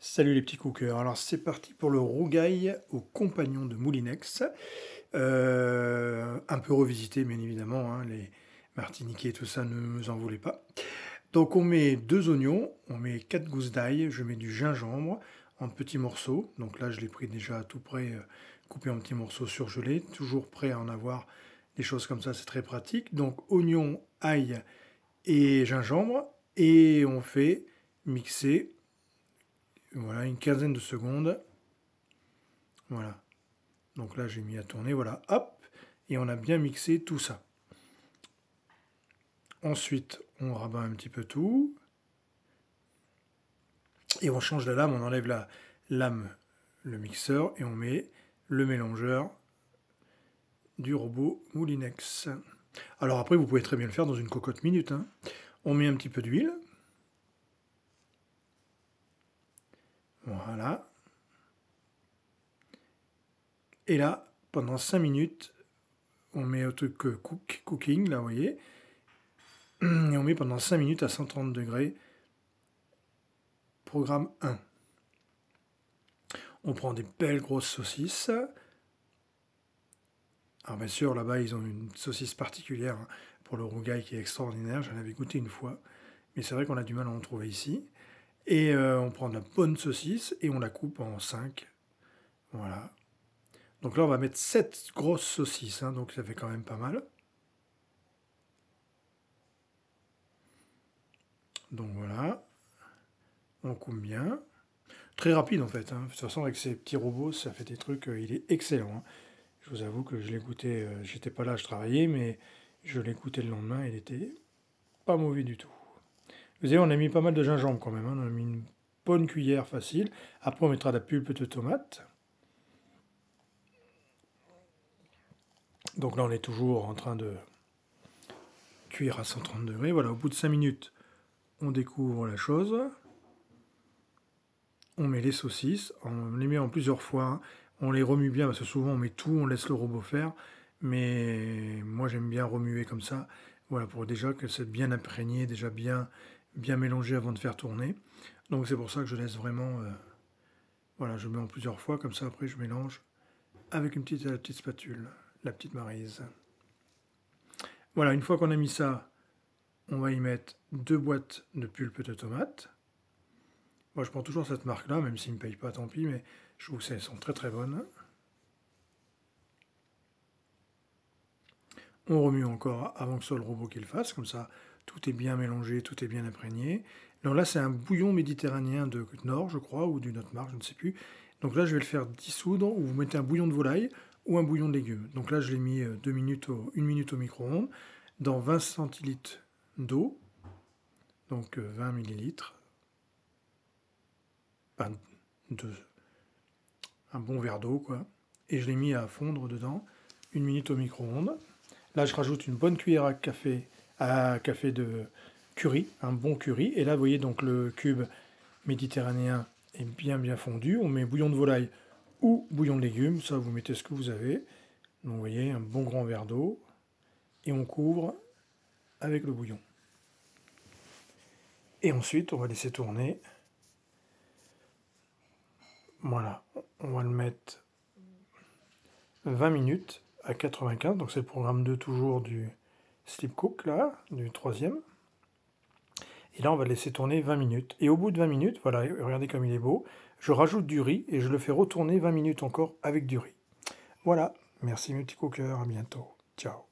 Salut les petits cookers, alors c'est parti pour le rougail aux compagnons de Moulinex. Un peu revisité bien évidemment, hein, les martiniquais et tout ça, ne nous en voulez pas. Donc on met 2 oignons, on met 4 gousses d'ail, je mets du gingembre en petits morceaux. Donc là je l'ai pris déjà à tout près, coupé en petits morceaux surgelés, toujours prêt à en avoir des choses comme ça, c'est très pratique. Donc oignon, ail et gingembre, et on fait mixer. Voilà, une quinzaine de secondes. Voilà. Donc là, j'ai mis à tourner. Voilà, hop. Et on a bien mixé tout ça. Ensuite, on rabat un petit peu tout. Et on change la lame. On enlève la lame, le mixeur. Et on met le mélangeur du robot Moulinex. Alors après, vous pouvez très bien le faire dans une cocotte minute, hein. On met un petit peu d'huile. Voilà. Et là, pendant 5 minutes, on met au truc cooking, là, vous voyez. Et on met pendant 5 minutes à 130 degrés. Programme 1. On prend des belles grosses saucisses. Alors bien sûr, là-bas, ils ont une saucisse particulière, hein, pour le rougail qui est extraordinaire. J'en avais goûté une fois. Mais c'est vrai qu'on a du mal à en trouver ici. Et on prend de la bonne saucisse et on la coupe en 5. Voilà. Donc là, on va mettre 7 grosses saucisses, hein, donc ça fait quand même pas mal. Donc voilà. On coupe bien. Très rapide en fait, hein. De toute façon, avec ces petits robots, ça fait des trucs, il est excellent, hein. Je vous avoue que je l'ai goûté, j'étais pas là, je travaillais, mais je l'ai goûté le lendemain, il était pas mauvais du tout. Vous voyez, on a mis pas mal de gingembre quand même, hein. On a mis une bonne cuillère facile. Après, on mettra de la pulpe de tomate. Donc là, on est toujours en train de cuire à 130 degrés. Voilà, au bout de 5 minutes, on découvre la chose. On met les saucisses, on les met en plusieurs fois, hein. On les remue bien, parce que souvent on met tout, on laisse le robot faire. Mais moi j'aime bien remuer comme ça. Voilà, pour déjà que c'est bien imprégné, déjà bien mélangé avant de faire tourner. Donc c'est pour ça que je laisse vraiment... voilà, je mets en plusieurs fois, comme ça après je mélange avec la petite spatule, la petite maryse. Voilà, une fois qu'on a mis ça, on va y mettre 2 boîtes de pulpe de tomate. Moi, je prends toujours cette marque-là, même s'ils ne me payent pas, tant pis, mais je trouve qu'elles sont très très bonnes. On remue encore avant que ce soit le robot qui le fasse, comme ça, tout est bien mélangé, tout est bien imprégné. Alors là, c'est un bouillon méditerranéen de Nord, je crois, ou d'une autre marque, je ne sais plus. Donc là, je vais le faire dissoudre, ou vous mettez un bouillon de volaille, ou un bouillon de légumes. Donc là, je l'ai mis 1 minute au micro-ondes, dans 20 centilitres d'eau, donc 20 millilitres. Enfin, un bon verre d'eau, quoi. Et je l'ai mis à fondre dedans, 1 minute au micro-ondes. Là, je rajoute une bonne cuillère à café de curry, un bon curry. Et là, vous voyez, donc le cube méditerranéen est bien fondu. On met bouillon de volaille ou bouillon de légumes, ça vous mettez ce que vous avez. Donc vous voyez, un bon grand verre d'eau. Et on couvre avec le bouillon. Et ensuite, on va laisser tourner. Voilà, on va le mettre 20 minutes à 95, donc c'est le programme 2 toujours du Sleep Cook, là, du 3e. Et là, on va le laisser tourner 20 minutes. Et au bout de 20 minutes, voilà, regardez comme il est beau, je rajoute du riz et je le fais retourner 20 minutes encore avec du riz. Voilà, merci mes petits cookers, à bientôt. Ciao.